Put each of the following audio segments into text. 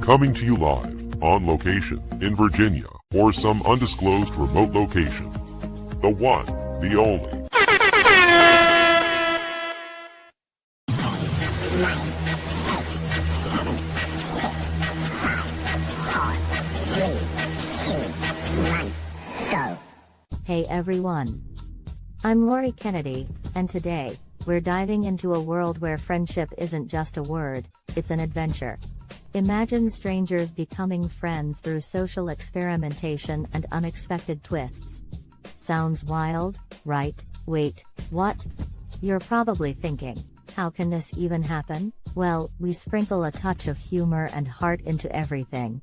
Coming to you live, on location, in Virginia, or some undisclosed remote location. The one, the only. Hey everyone. I'm Lori Kennedy, and today, we're diving into a world where friendship isn't just a word, it's an adventure. Imagine strangers becoming friends through social experimentation and unexpected twists. Sounds wild, right? Wait, what? You're probably thinking, how can this even happen? Well, we sprinkle a touch of humor and heart into everything.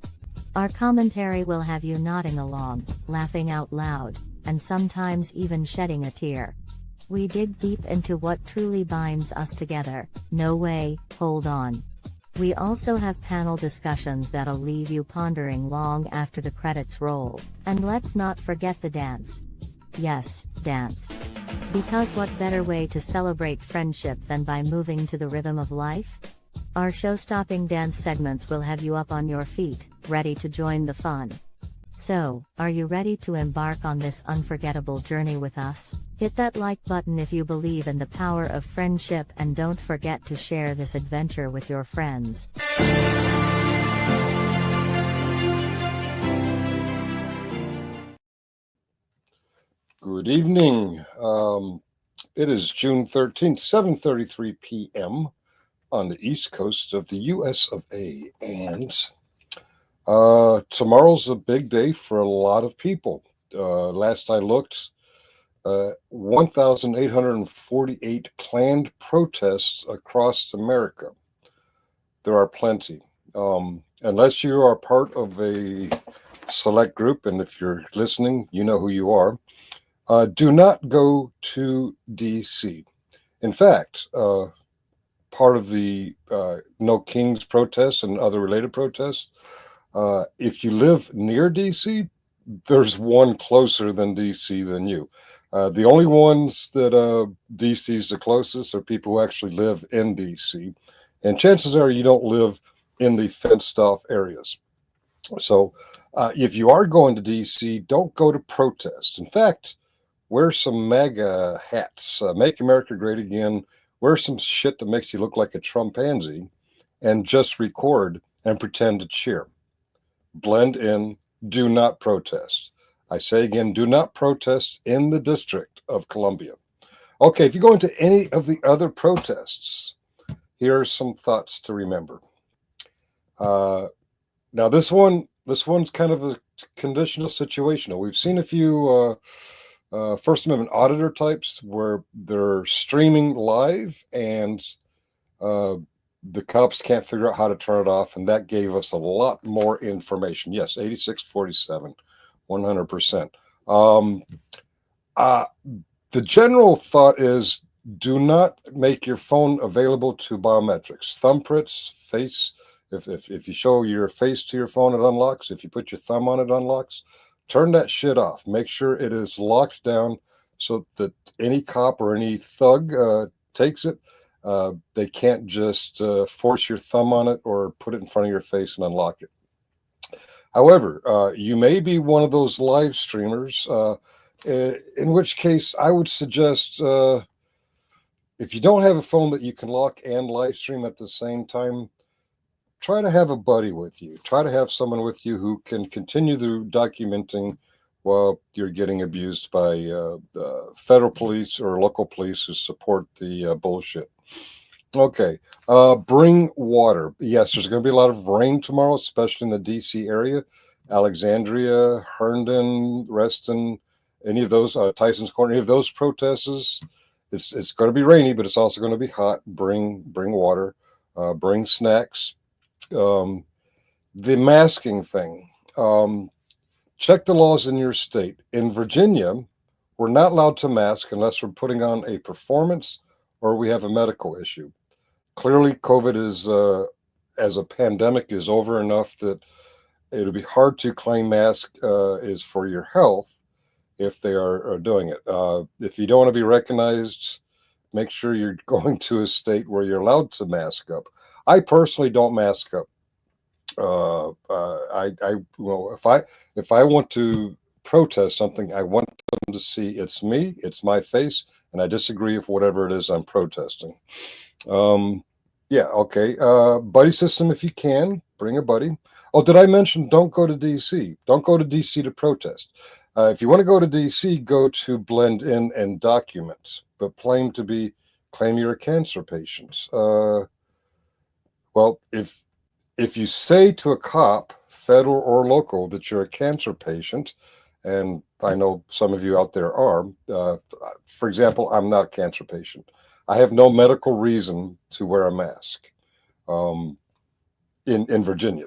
Our commentary will have you nodding along, laughing out loud, and sometimes even shedding a tear. We dig deep into what truly binds us together. No way, hold on. We also have panel discussions that'll leave you pondering long after the credits roll. And let's not forget the dance. Yes, dance. Because what better way to celebrate friendship than by moving to the rhythm of life? Our show-stopping dance segments will have you up on your feet, ready to join the fun. So, are you ready to embark on this unforgettable journey with us? Hit that like button if you believe in the power of friendship, and don't forget to share this adventure with your friends. Good evening. It is June 13th, 7:33 p.m. on the East Coast of the US of A. And tomorrow's a big day for a lot of people. Last I looked, 1,848 planned protests across America. There are plenty. Unless you are part of a select group, and if you're listening, you know who you are, do not go to D.C. In fact, part of the No Kings protests and other related protests, if you live near D.C., there's one closer than D.C. than you. The only ones that D.C. is the closest are people who actually live in D.C. And chances are you don't live in the fenced-off areas. So if you are going to D.C., don't go to protest. In fact, wear some MAGA hats. Make America Great Again. Wear some shit that makes you look like a Trumpanzee, and just record and pretend to cheer. Blend in. Do not protest. I say again, do not protest in the District of Columbia. Okay, if you go into any of the other protests, here are some thoughts to remember. Now, this one's kind of a conditional situation. We've seen a few First Amendment auditor types where they're streaming live and the cops can't figure out how to turn it off, and that gave us a lot more information. Yes, 8647, 100%. The general thought is do not make your phone available to biometrics. Thumbprints, face, if you show your face to your phone, it unlocks. If you put your thumb on it, unlocks. Turn that shit off. Make sure it is locked down so that any cop or any thug takes it. They can't just force your thumb on it or put it in front of your face and unlock it. However, you may be one of those live streamers, in which case I would suggest if you don't have a phone that you can lock and live stream at the same time, try to have a buddy with you. Try to have someone with you who can continue the documenting while you're getting abused by the federal police or local police who support the bullshit. Okay, bring water. Yes, there's going to be a lot of rain tomorrow, especially in the D.C. area. Alexandria, Herndon, Reston, any of those, Tyson's Corner, any of those protests, it's going to be rainy, but it's also going to be hot. Bring water, bring snacks. The masking thing. Check the laws in your state. In Virginia, we're not allowed to mask unless we're putting on a performance or we have a medical issue. Clearly, COVID is, as a pandemic, is over enough that it'll be hard to claim mask is for your health if they are doing it. If you don't want to be recognized, make sure you're going to a state where you're allowed to mask up. I personally don't mask up. Well, if I want to protest something, I want them to see it's me, it's my face, and I disagree with whatever it is I'm protesting. Yeah, okay. Buddy system, if you can, bring a buddy. Oh, did I mention don't go to DC? Don't go to DC to protest. If you want to go to DC, go to Blend In and Document, but claim you're a cancer patient. Well, if you say to a cop, federal or local, that you're a cancer patient, and I know some of you out there are, for example, I'm not a cancer patient. I have no medical reason to wear a mask in Virginia,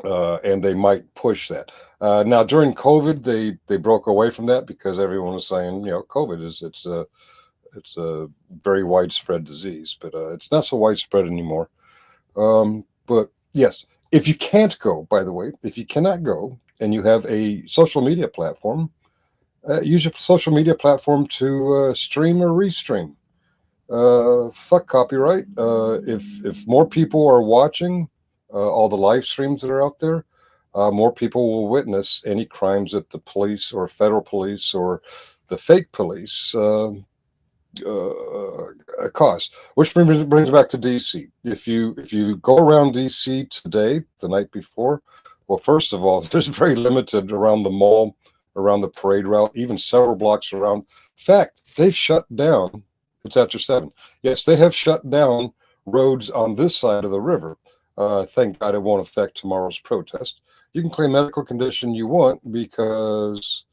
and they might push that. Now during COVID, they broke away from that because everyone was saying, COVID it's a very widespread disease, but it's not so widespread anymore. But yes, if you can't go, by the way, if you cannot go and you have a social media platform, use your social media platform to stream or restream. Fuck copyright. If more people are watching all the live streams that are out there, more people will witness any crimes that the police or federal police or the fake police cause. Which brings back to DC. If you go around DC today, the night before, well, first of all, there's very limited around the mall, around the parade route, even several blocks around. In fact, they've shut down. It's after 7. Yes, they have shut down roads on this side of the river. Thank God it won't affect tomorrow's protest. You can claim medical condition you want because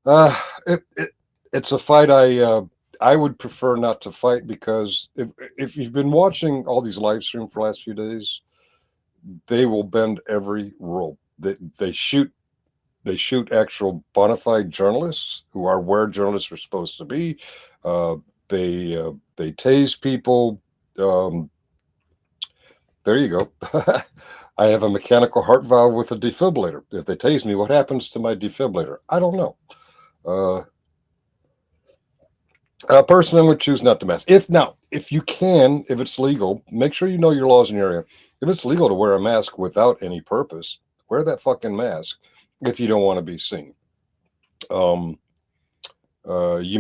it's a fight I would prefer not to fight, because if you've been watching all these live streams for the last few days, they will bend every rule. They shoot actual bona fide journalists who are where journalists are supposed to be. They tase people. There you go. I have a mechanical heart valve with a defibrillator. If they tase me, what happens to my defibrillator? I don't know. Personally, I would choose not to mask. If you can, if it's legal, make sure you know your laws in your area. If it's legal to wear a mask without any purpose, wear that fucking mask if you don't want to be seen. You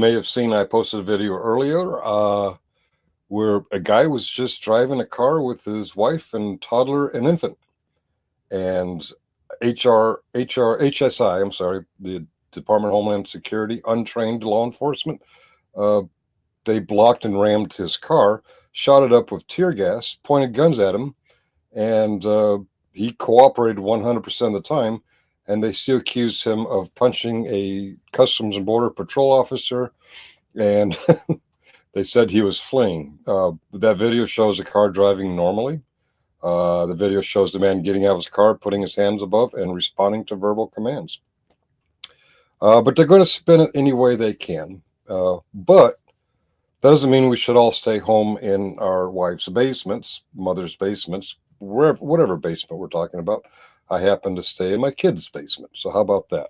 may have seen I posted a video earlier where a guy was just driving a car with his wife and toddler and infant, and HSI, I'm sorry, the Department of Homeland Security, untrained law enforcement, they blocked and rammed his car, shot it up with tear gas, pointed guns at him, and he cooperated 100% of the time. And they still accused him of punching a Customs and Border Patrol officer, and they said he was fleeing. That video shows the car driving normally. The video shows the man getting out of his car, putting his hands above, and responding to verbal commands. But they're going to spin it any way they can. But that doesn't mean we should all stay home in our wives' basements, mothers' basements, whatever basement we're talking about. I happen to stay in my kid's basement. So how about that?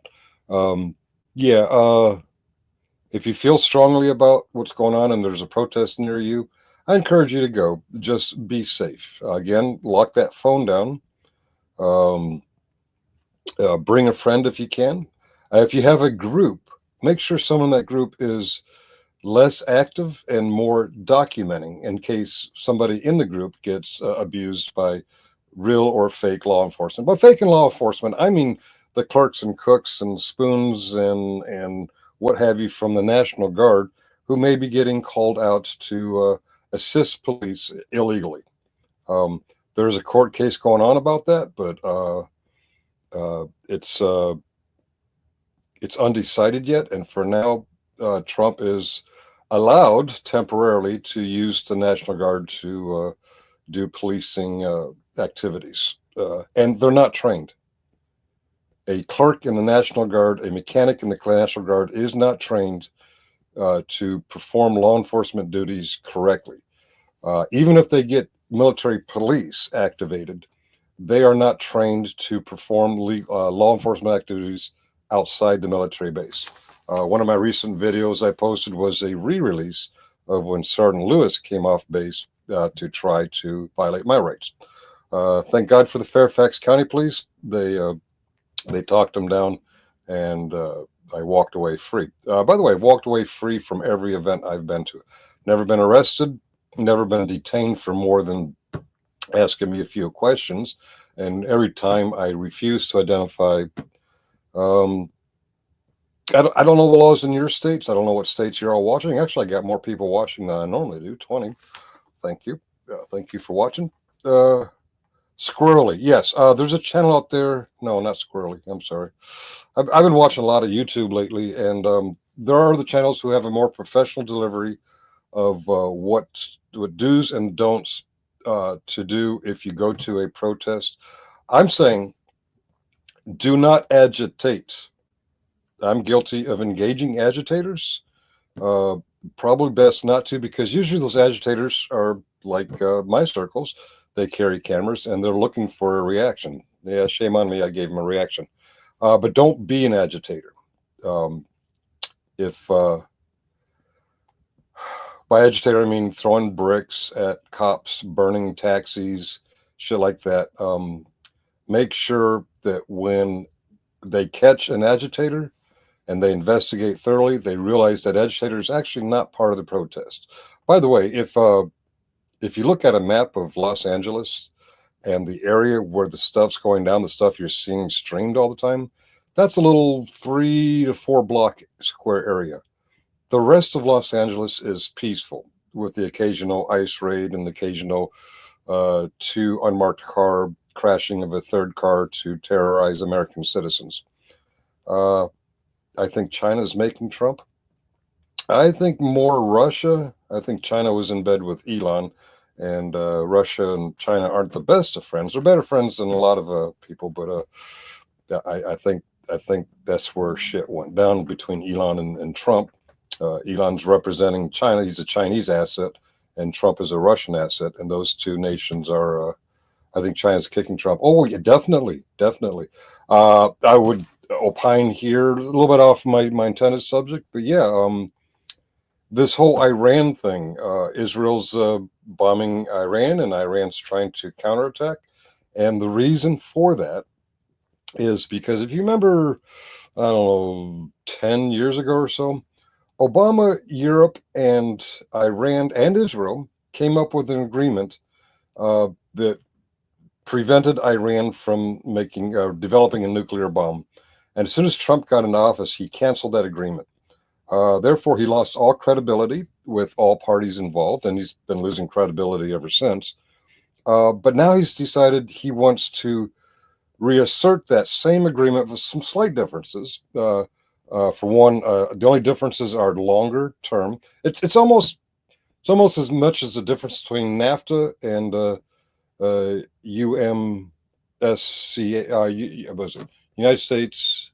If you feel strongly about what's going on and there's a protest near you, I encourage you to go. Just be safe. Again, lock that phone down. Bring a friend if you can. If you have a group, make sure someone in that group is less active and more documenting in case somebody in the group gets abused by real or fake law enforcement. But fake and law enforcement, I mean the clerks and cooks and spoons and what have you from the National Guard who may be getting called out to assist police illegally. There's a court case going on about that, but it's undecided yet. And for now, Trump is allowed temporarily to use the National Guard to do policing activities, and they're not trained. A clerk in the National Guard, a mechanic in the National Guard is not trained to perform law enforcement duties correctly. Even if they get military police activated, they are not trained to perform law enforcement activities outside the military base. One of my recent videos I posted was a re-release of when Sergeant Lewis came off base to try to violate my rights. Thank God for the Fairfax County Police. They talked him down, and I walked away free. By the way, I've walked away free from every event I've been to. Never been arrested, never been detained for more than asking me a few questions. And every time I refuse to identify. I don't know the laws in your states. I don't know what states you're all watching. Actually, I got more people watching than I normally do, 20. Thank you. Thank you for watching. Squirrely, yes. There's a channel out there. No, not Squirrely. I'm sorry. I've been watching a lot of YouTube lately, and there are other channels who have a more professional delivery of what do's and don'ts to do if you go to a protest. I'm saying do not agitate. I'm guilty of engaging agitators. Probably best not to, because usually those agitators are like my circles. They carry cameras and they're looking for a reaction. Yeah, shame on me. I gave them a reaction. But don't be an agitator. If by agitator, I mean throwing bricks at cops, burning taxis, shit like that. Make sure that when they catch an agitator and they investigate thoroughly, they realize that agitator is actually not part of the protest. By the way, if you look at a map of Los Angeles and the area where the stuff's going down, the stuff you're seeing streamed all the time, that's a little 3 to 4 block square area. The rest of Los Angeles is peaceful, with the occasional ICE raid and the occasional 2 unmarked car crashing of a 3rd car to terrorize American citizens. I think China's making Trump. I think more Russia. I think China was in bed with Elon, and Russia and China aren't the best of friends. They're better friends than a lot of people, but I think that's where shit went down between Elon and Trump. Elon's representing China. He's a Chinese asset, and Trump is a Russian asset, and those two nations are. I think China's kicking Trump. Oh, yeah, definitely. I would opine here a little bit off my intended subject, but yeah, this whole Iran thing, Israel's bombing Iran, and Iran's trying to counterattack, and the reason for that is because if you remember, I don't know, 10 years ago or so, Obama, Europe, and Iran and Israel came up with an agreement that prevented Iran from developing a nuclear bomb. And as soon as Trump got into office, he canceled that agreement. Therefore, he lost all credibility with all parties involved, and he's been losing credibility ever since. But now he's decided he wants to reassert that same agreement with some slight differences. For one, the only differences are longer term. It's almost as much as the difference between NAFTA and UMSCA, was it United States,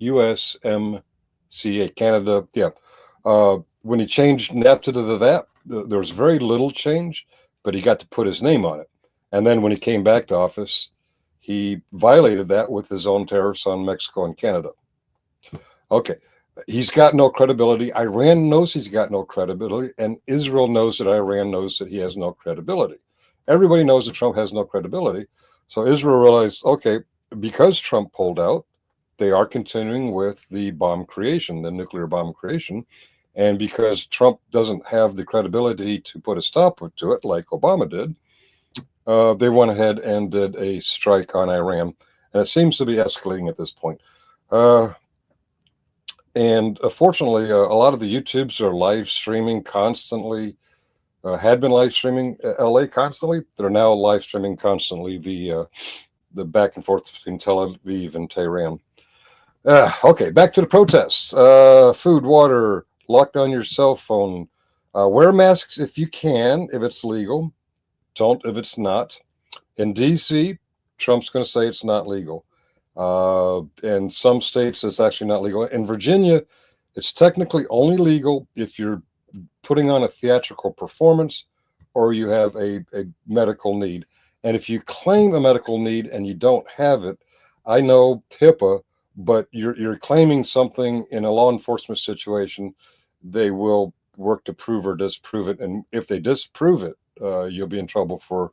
USMCA, Canada. Yeah. When he changed NAFTA to that, there was very little change, but he got to put his name on it. And then when he came back to office, he violated that with his own tariffs on Mexico and Canada. Okay. He's got no credibility. Iran knows he's got no credibility, and Israel knows that Iran knows that he has no credibility. Everybody knows that Trump has no credibility. So Israel realized, okay, because Trump pulled out, they are continuing with the bomb creation, the nuclear bomb creation. And because Trump doesn't have the credibility to put a stop to it, like Obama did, they went ahead and did a strike on Iran. And it seems to be escalating at this point. And fortunately, a lot of the YouTubes are live streaming constantly. Had been live streaming LA constantly. They're now live streaming constantly the back and forth between Tel Aviv and Tehran. Okay, back to the protests. Food, water, lock down your cell phone. Wear masks if you can, if it's legal. Don't if it's not. In DC, Trump's going to say it's not legal. In some states, it's actually not legal. In Virginia, it's technically only legal if you're putting on a theatrical performance or you have a medical need. And if you claim a medical need and you don't have it, I know HIPAA, but you're claiming something in a law enforcement situation, they will work to prove or disprove it. And if they disprove it, you'll be in trouble for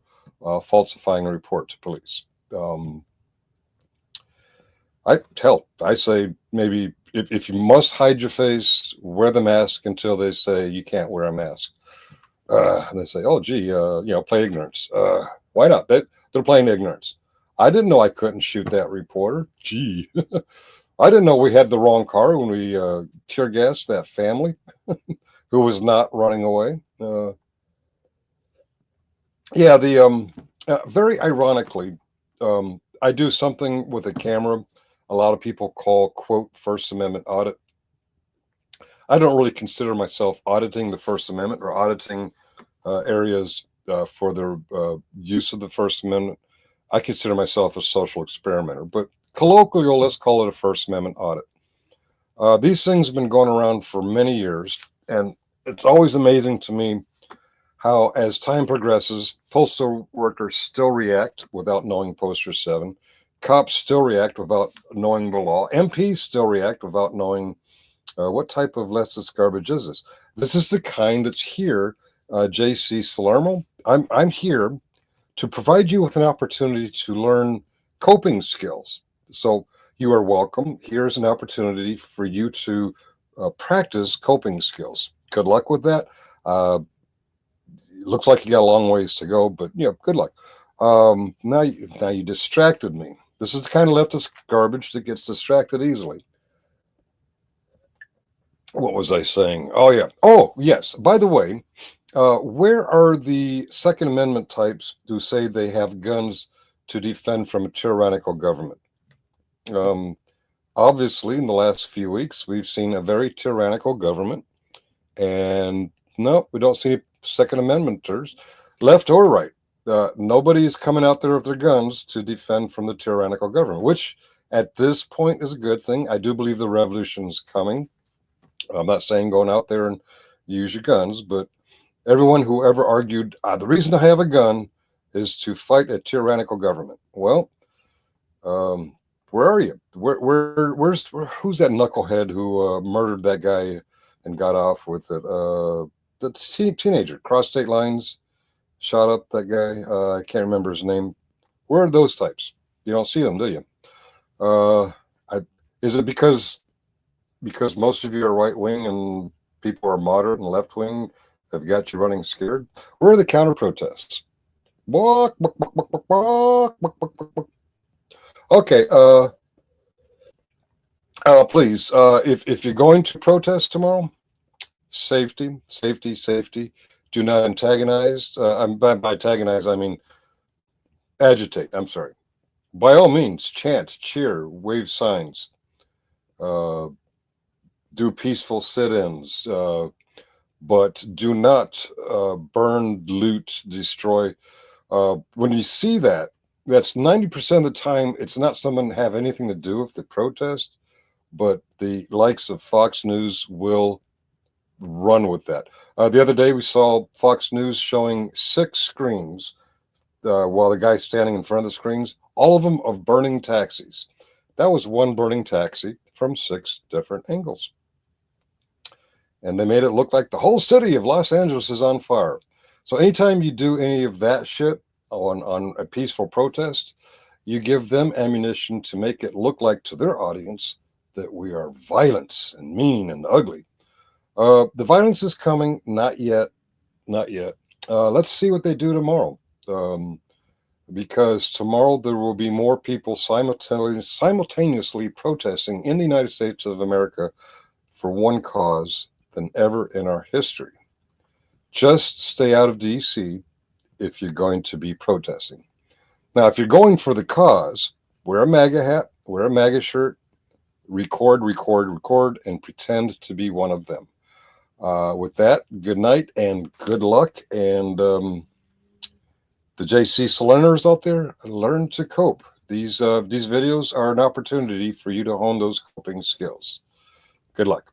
falsifying a report to police. I say maybe if you must hide your face, wear the mask until they say you can't wear a mask. And they say, oh, gee, play ignorance. Why not? They're playing ignorance. I didn't know I couldn't shoot that reporter. Gee, I didn't know we had the wrong car when we tear gassed that family who was not running away. Very ironically, I do something with a camera a lot of people call, quote, First Amendment audit. I don't really consider myself auditing the First Amendment or auditing areas for their use of the First Amendment. I consider myself a social experimenter, but colloquially, let's call it a First Amendment audit. These things have been going around for many years, and it's always amazing to me how, as time progresses, postal workers still react without knowing Poster 7. Cops still react without knowing the law. MPs still react without knowing what type of leftist garbage is this. This is the kind that's here, J.C. Salerno. I'm here to provide you with an opportunity to learn coping skills. So you are welcome. Here's an opportunity for you to practice coping skills. Good luck with that. Looks like you got a long ways to go, but good luck. Now you distracted me. This is the kind of leftist garbage that gets distracted easily. What was I saying? Oh, yeah. Oh, yes. By the way, where are the Second Amendment types who say they have guns to defend from a tyrannical government? Obviously, in the last few weeks, we've seen a very tyrannical government. And no, we don't see any Second Amendmenters, left or right. Nobody's coming out there with their guns to defend from the tyrannical government, which at this point is a good thing. I do believe the revolution's coming. I'm not saying going out there and use your guns, but everyone who ever argued, the reason I have a gun is to fight a tyrannical government. Well, where are you? Who's that knucklehead who murdered that guy and got off with it? The teenager, crossed state lines, shot up that guy. I can't remember his name. Where are those types? You don't see them, do you? Is it because most of you are right wing and people are moderate and left wing have got you running scared? Where are the counter protests? Okay. Please, if you're going to protest tomorrow, safety. Do not antagonize. By antagonize, I mean agitate. I'm sorry. By all means, chant, cheer, wave signs, do peaceful sit-ins, but do not burn, loot, destroy. When you see that, that's 90% of the time, it's not someone have anything to do with the protest, but the likes of Fox News will run with that. The other day, we saw Fox News showing 6 screens while the guy's standing in front of the screens, all of them of burning taxis. That was one burning taxi from 6 different angles. And they made it look like the whole city of Los Angeles is on fire. So anytime you do any of that shit on a peaceful protest, you give them ammunition to make it look like to their audience that we are violent and mean and ugly. The violence is coming, not yet. Let's see what they do tomorrow. Because tomorrow there will be more people simultaneously protesting in the United States of America for one cause than ever in our history. Just stay out of DC if you're going to be protesting. Now, if you're going for the cause, wear a MAGA hat, wear a MAGA shirt, record, and pretend to be one of them. With that, good night and good luck. And the J.C. Salerners out there, learn to cope. These videos are an opportunity for you to hone those coping skills. Good luck.